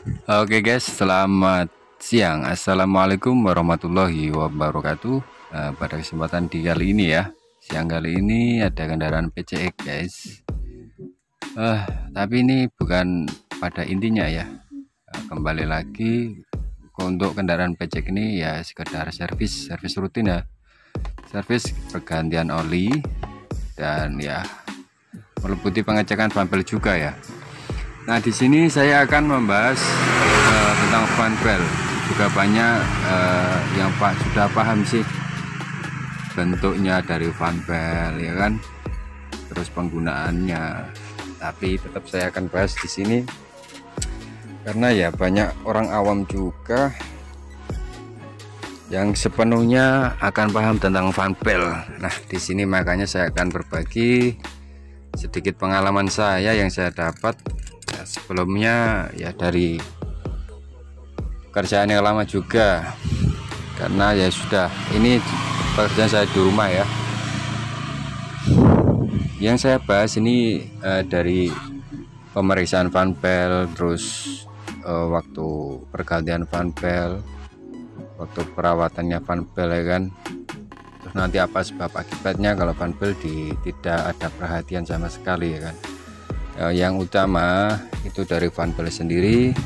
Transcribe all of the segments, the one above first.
Oke guys, selamat siang. Assalamualaikum warahmatullahi wabarakatuh. Pada kesempatan di kali ini ya, siang kali ini ada kendaraan PCX guys. Tapi ini bukan pada intinya ya. Kembali lagi untuk kendaraan PCX ini ya sekedar servis rutin ya. Servis pergantian oli dan ya meliputi pengecekan bumper juga ya. Nah, di sini saya akan membahas tentang fan belt. Juga banyak yang sudah paham sih bentuknya dari fan belt ya kan, terus penggunaannya. Tapi tetap saya akan bahas di sini karena ya banyak orang awam juga yang sepenuhnya akan paham tentang fan belt. Nah, di sini makanya saya akan berbagi sedikit pengalaman saya yang saya dapat sebelumnya ya dari kerjaan yang lama juga, karena ya sudah ini pekerjaan saya di rumah ya. Yang saya bahas ini dari pemeriksaan fan belt, terus waktu pergantian fan belt, waktu perawatannya fan belt ya kan, terus nanti apa sebab akibatnya kalau fan belt tidak ada perhatian sama sekali ya kan. Yang utama itu dari fan belt sendiri,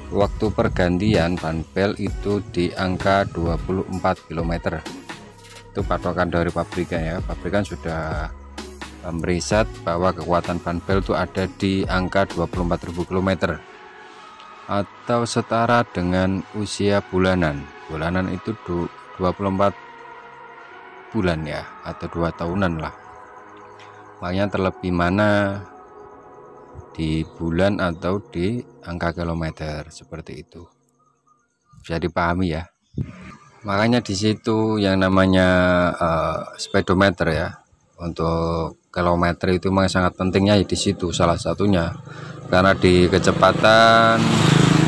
waktu pergantian fan belt itu di angka 24 km. Itu patokan dari pabrikan ya. Pabrikan sudah meriset bahwa kekuatan fan belt itu ada di angka 24.000 km atau setara dengan usia bulanan. Bulanan itu 24 bulan ya, atau 2 tahunan lah. Makanya terlebih mana di bulan atau di angka kilometer seperti itu, bisa dipahami ya. Makanya di situ yang namanya speedometer ya, untuk kilometer itu memang sangat pentingnya di situ salah satunya, karena di kecepatan.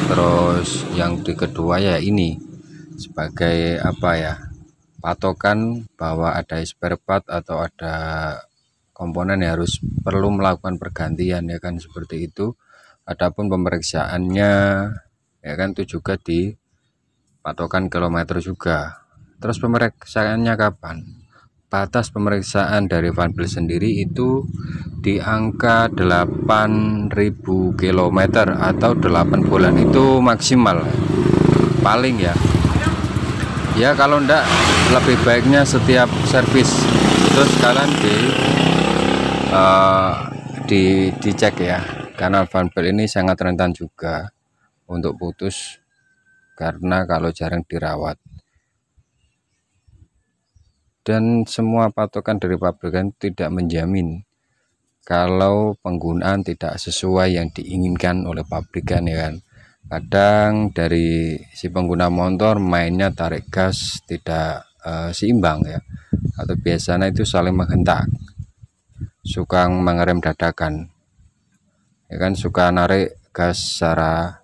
Terus yang di kedua ya ini sebagai apa ya, patokan bahwa ada spare part atau ada komponen yang harus perlu melakukan pergantian ya kan, seperti itu. Adapun pemeriksaannya ya kan itu juga di patokan kilometer juga. Terus pemeriksaannya kapan? Batas pemeriksaan dari fan belt sendiri itu di angka 8.000 km atau 8 bulan itu maksimal paling ya. Ya kalau enggak lebih baiknya setiap servis terus kalian dicek ya, karena fan belt ini sangat rentan juga untuk putus karena kalau jarang dirawat. Dan semua patokan dari pabrikan tidak menjamin kalau penggunaan tidak sesuai yang diinginkan oleh pabrikan ya kan. Kadang dari si pengguna motor mainnya tarik gas tidak seimbang ya, atau biasanya itu saling menghentak, suka mengerem dadakan ya kan, suka narik gas secara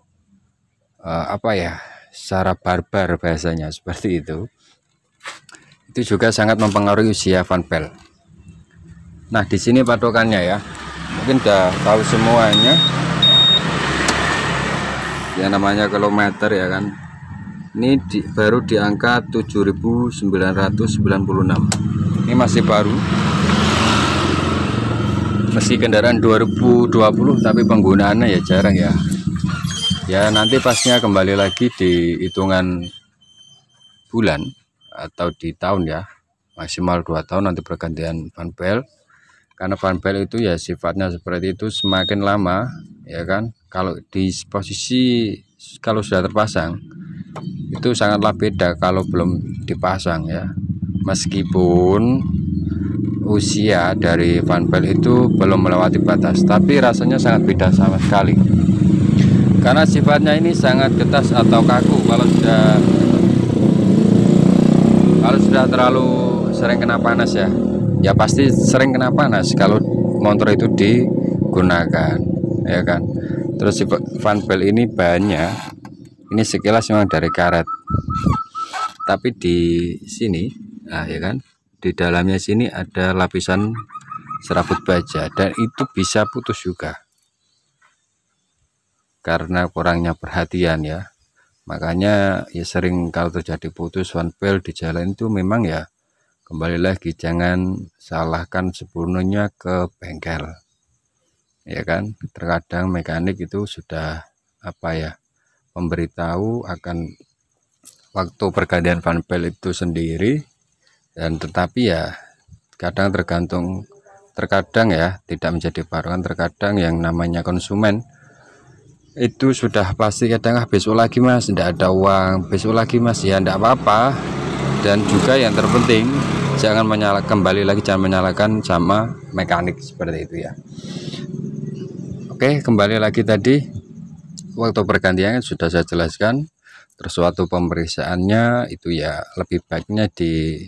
apa ya, secara barbar bahasanya seperti itu. Itu juga sangat mempengaruhi usia fan belt. Nah, di sini patokannya ya, mungkin udah tahu semuanya yang namanya kilometer ya kan. Ini baru di angka 7.996. Ini masih baru, meski kendaraan 2020 tapi penggunaannya ya jarang ya. Ya nanti pasnya kembali lagi di hitungan bulan atau di tahun ya, maksimal 2 tahun nanti pergantian fan belt. Karena fan belt itu ya sifatnya seperti itu, semakin lama ya kan, kalau di posisi kalau sudah terpasang itu sangatlah beda kalau belum dipasang ya. Meskipun usia dari fan belt itu belum melewati batas, tapi rasanya sangat beda sama sekali, karena sifatnya ini sangat getas atau kaku. Kalau sudah terlalu sering kena panas ya, ya pasti sering kena panas kalau motor itu digunakan ya kan. Terus si fan belt ini bahannya ini sekilas memang dari karet, tapi di sini nah ya kan, di dalamnya sini ada lapisan serabut baja dan itu bisa putus juga. karena kurangnya perhatian ya. Makanya ya sering kalau terjadi putus fanbel di jalan itu memang ya kembali lagi, jangan salahkan sepenuhnya ke bengkel ya kan. Terkadang mekanik itu sudah memberitahu akan waktu pergantian fanbel itu sendiri, dan tetapi ya terkadang ya tidak menjadi barongan. Terkadang yang namanya konsumen itu sudah pasti kadang besok lagi mas, tidak ada uang, besok lagi mas, ya tidak apa-apa. Dan juga yang terpenting jangan jangan menyalahkan sama mekanik seperti itu ya. Oke, kembali lagi tadi waktu pergantian sudah saya jelaskan. Terus waktu pemeriksaannya itu ya lebih baiknya di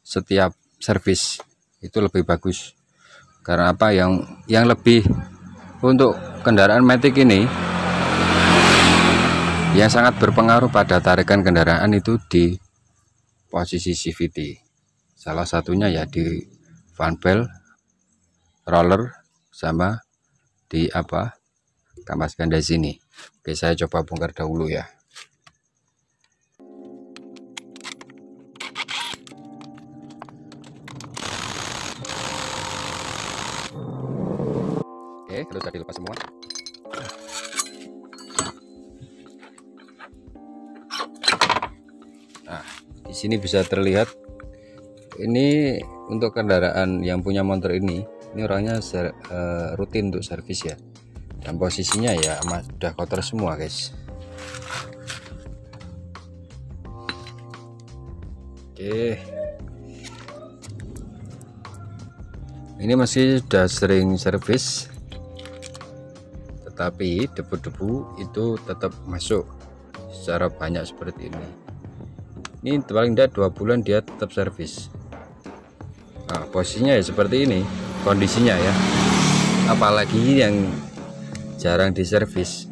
setiap servis itu lebih bagus. Karena apa, yang lebih untuk kendaraan matic ini yang sangat berpengaruh pada tarikan kendaraan itu di posisi CVT. Salah satunya ya di fanbel, roller, sama di kampas ganda sini. Oke, saya coba bongkar dahulu ya. Oke, terus tadi lepas semua. Nah, di sini bisa terlihat ini untuk kendaraan yang punya motor ini orangnya rutin untuk servis ya. Dan posisinya ya udah kotor semua guys. Oke, ini masih sudah sering servis, tetapi debu-debu itu tetap masuk secara banyak seperti ini. Ini paling tidak 2 bulan dia tetap servis. Nah, posisinya ya seperti ini kondisinya ya, apalagi yang jarang diservis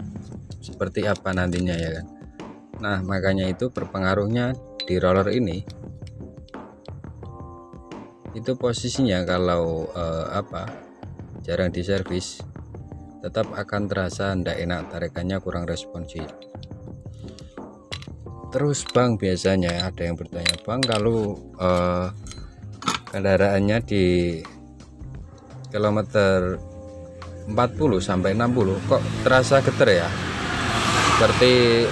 seperti apa nantinya ya kan. Nah, makanya itu berpengaruhnya di roller ini. Itu posisinya kalau jarang diservis tetap akan terasa tidak enak, tarikannya kurang responsif. Terus bang, biasanya ada yang bertanya, bang kalau kendaraannya di kilometer 40 sampai 60 kok terasa getar ya, seperti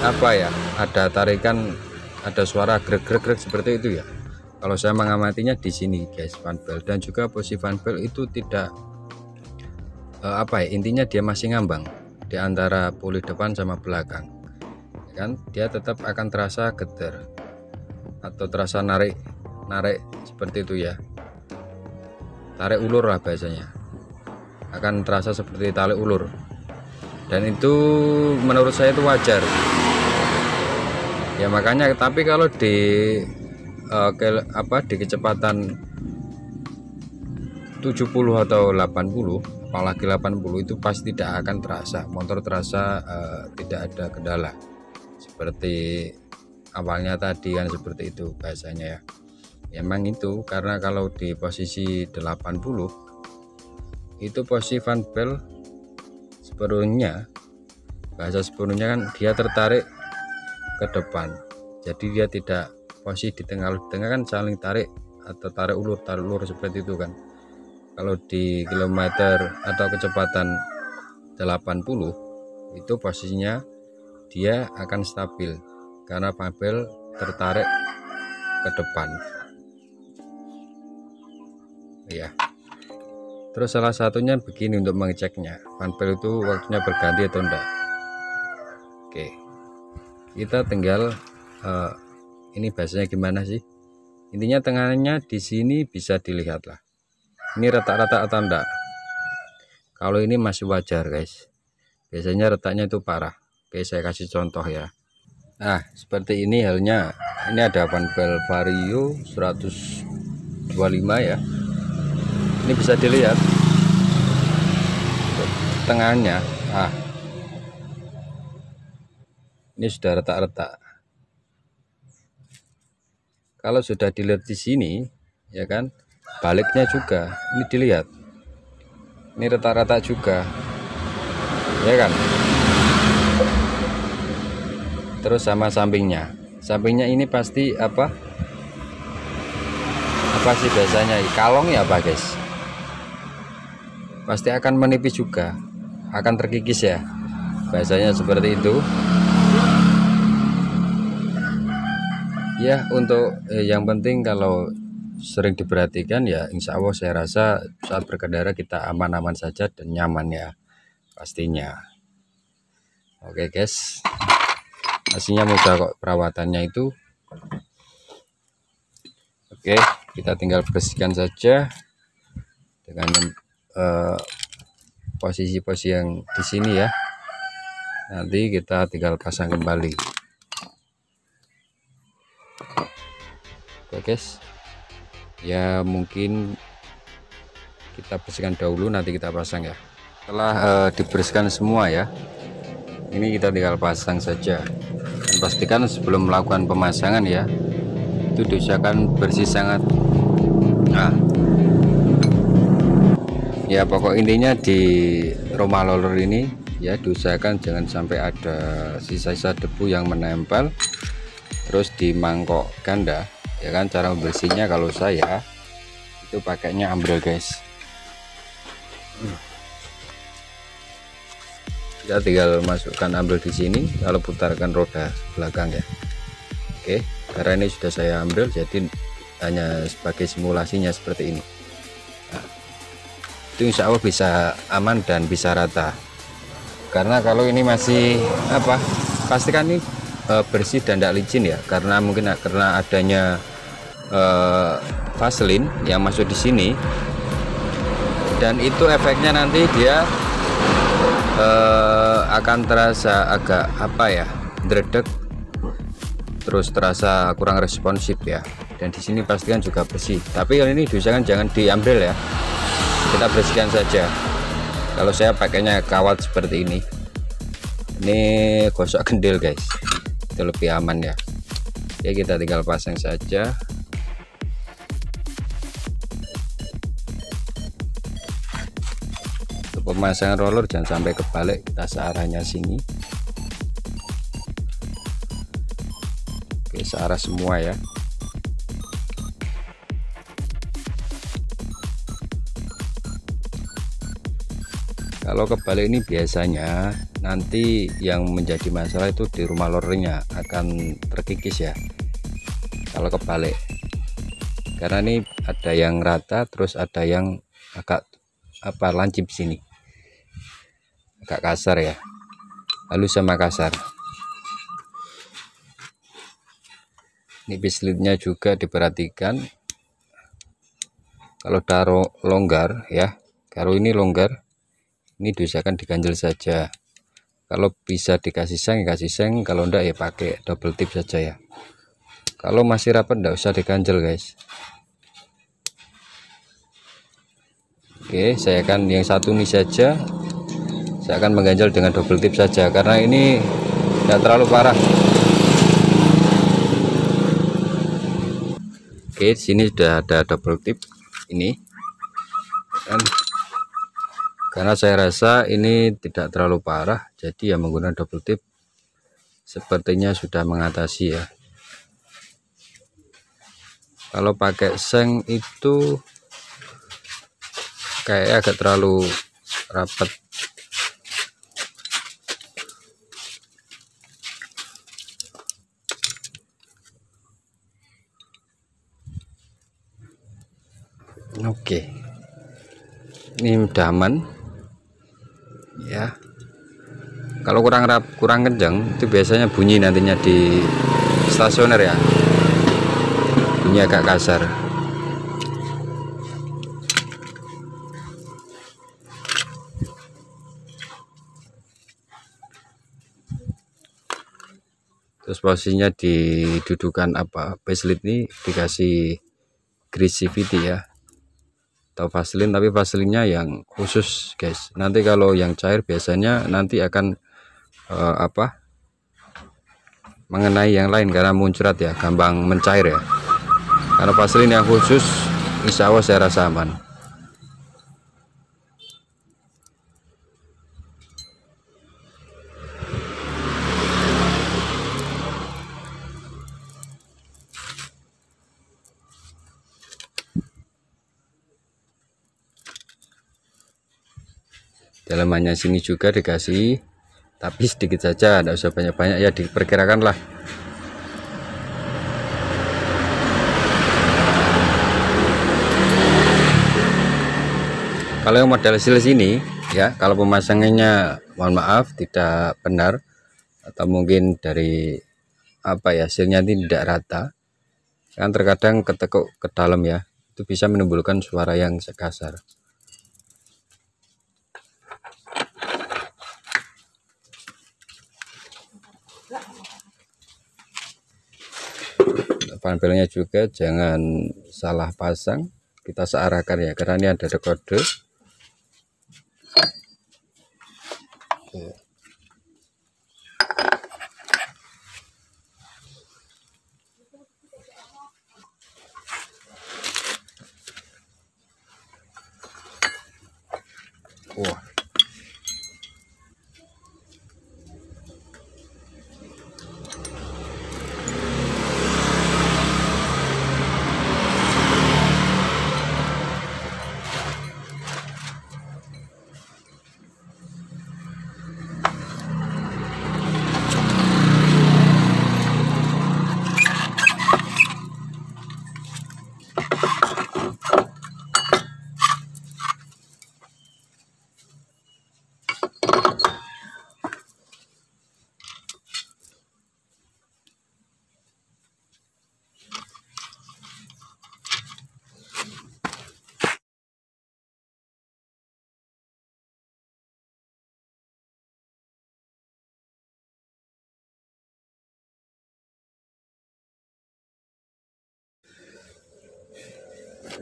ada tarikan, ada suara grek-grek seperti itu ya. Kalau saya mengamatinya di sini guys, fanbel, dan juga posisi fanbel itu tidak intinya dia masih ngambang di antara puli depan sama belakang kan. Dia tetap akan terasa getar atau terasa narik seperti itu ya, tarik ulur lah bahasanya, akan terasa seperti tarik ulur. Dan itu menurut saya itu wajar ya. Makanya tapi kalau di di kecepatan 70 atau 80, apalagi 80, itu pasti tidak akan terasa, motor terasa tidak ada kendala seperti awalnya tadi kan, seperti itu bahasanya ya. Emang itu karena kalau di posisi 80 itu posisi fanbel sepenuhnya, bahasa sepenuhnya kan dia tertarik ke depan, jadi dia tidak posisi di tengah kan saling tarik atau tarik ulur seperti itu kan. Kalau di kilometer atau kecepatan 80 itu posisinya dia akan stabil karena fanbel tertarik ke depan ya. Terus salah satunya begini untuk mengeceknya fanbel itu waktunya berganti atau enggak. Oke, kita tinggal ini bahasanya gimana sih, intinya tengahnya di sini bisa dilihat lah, ini retak-retak atau enggak. Kalau ini masih wajar guys, biasanya retaknya itu parah. Oke, saya kasih contoh ya. Nah, seperti ini halnya. Ini ada fanbel Vario 125 ya, ini bisa dilihat tengahnya. Ini sudah retak-retak. Kalau sudah dilihat di sini ya kan, baliknya juga ini dilihat, ini retak-retak juga ya kan. terus sama sampingnya ini pasti apa sih biasanya kalong ya apa guys, pasti akan menipis juga, akan terkikis ya, bahasanya seperti itu ya. Untuk yang penting kalau sering diperhatikan ya, insya Allah saya rasa saat berkendara kita aman-aman saja dan nyaman ya pastinya. Oke guys, pastinya mudah kok perawatannya itu. Oke, kita tinggal bersihkan saja dengan posisi-posisi yang di sini ya. Nanti kita tinggal pasang kembali. Oke guys, ya mungkin kita bersihkan dahulu, nanti kita pasang ya. Setelah dibersihkan semua ya, ini kita tinggal pasang saja. Dan pastikan sebelum melakukan pemasangan ya, itu diusahakan bersih sangat. Nah ya, pokok intinya di rumah roller ini ya, diusahakan jangan sampai ada sisa-sisa debu yang menempel terus di mangkok ganda ya kan. Cara membersihnya kalau saya itu pakainya ambrel guys. Kita tinggal masukkan ambrel di sini, lalu putarkan roda belakang ya. Oke, karena ini sudah saya ambil jadi hanya sebagai simulasinya seperti ini. Nah, itu insya Allah bisa aman dan bisa rata, karena kalau ini masih apa, pastikan ini bersih dan tidak licin ya, karena mungkin karena adanya vaselin yang masuk di sini, dan itu efeknya nanti dia akan terasa agak apa ya, dredeg, terus terasa kurang responsif ya. Dan di sini pastikan juga bersih, tapi kali ini diusahakan jangan diambil ya, kita bersihkan saja. Kalau saya pakainya kawat seperti ini gosok kendil guys, itu lebih aman ya. Ya kita tinggal pasang saja. Untuk pemasangan roller jangan sampai kebalik, kita searahnya sini. Oke, searah semua ya. Kalau kebalik ini biasanya nanti yang menjadi masalah itu di rumah rollernya akan terkikis ya kalau kebalik, karena ini ada yang rata terus ada yang agak apa, lancip sini, agak kasar ya, halus sama kasar. Ini bislitnya juga diperhatikan, kalau taruh longgar ya, kalau ini longgar ini diusahakan diganjel saja. Kalau bisa dikasih seng ya kasih seng, kalau enggak ya pakai double tip saja ya. Kalau masih rapat enggak usah diganjel guys. Oke, saya akan yang satu ini saja, saya akan mengganjel dengan double tip saja karena ini tidak terlalu parah. Oke, sini sudah ada double tip ini, dan karena saya rasa ini tidak terlalu parah, jadi ya menggunakan double tip sepertinya sudah mengatasi ya. Kalau pakai seng itu kayak agak terlalu rapat. Oke, ini udah aman ya. Kalau kurang kencang itu biasanya bunyi nantinya di stasioner ya, bunyi agak kasar. Terus posisinya didudukan apa, baselit ini dikasih greasivity ya atau vaselin, tapi vaselinnya yang khusus guys. Nanti kalau yang cair biasanya nanti akan apa, mengenai yang lain karena muncrat ya, gampang mencair ya. Karena vaselin yang khusus insya Allah saya rasa aman. dalamannya sini juga dikasih, tapi sedikit saja, tidak usah banyak-banyak ya, diperkirakan lah. Kalau yang model seal sini ya, kalau pemasangannya mohon maaf tidak benar, atau mungkin dari apa ya, sealnya tidak rata, kan terkadang ketekuk ke dalam ya, itu bisa menimbulkan suara yang kasar. Panpelnya juga jangan salah pasang, kita searahkan ya, karena ini ada kode. Wah,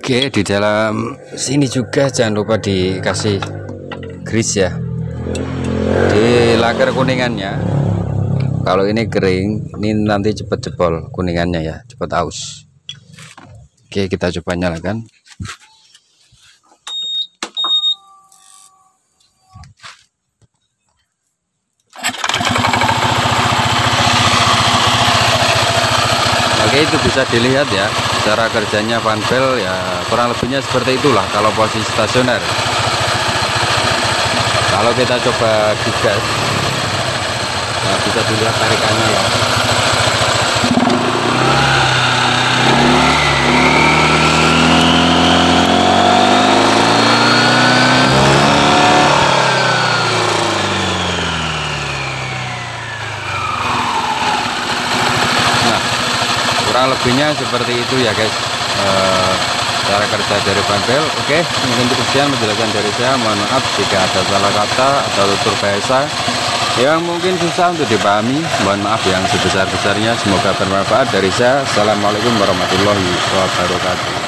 oke, di dalam sini juga jangan lupa dikasih grease ya, di laker kuningannya. Kalau ini kering, ini nanti cepat jebol kuningannya ya, cepat aus. Oke, kita coba nyalakan. Oke, itu bisa dilihat ya cara kerjanya fanbel ya, kurang lebihnya seperti itulah kalau posisi stasioner. Kalau kita coba digas, nah bisa dilihat tarikannya ya. Kurang lebihnya seperti itu ya guys, cara kerja dari fanbel. Oke, mungkin cukup sekian penjelasan dari saya. Mohon maaf jika ada salah kata atau tutur bahasa yang mungkin susah untuk dipahami. Mohon maaf yang sebesar-besarnya. Semoga bermanfaat dari saya. Assalamualaikum warahmatullahi wabarakatuh.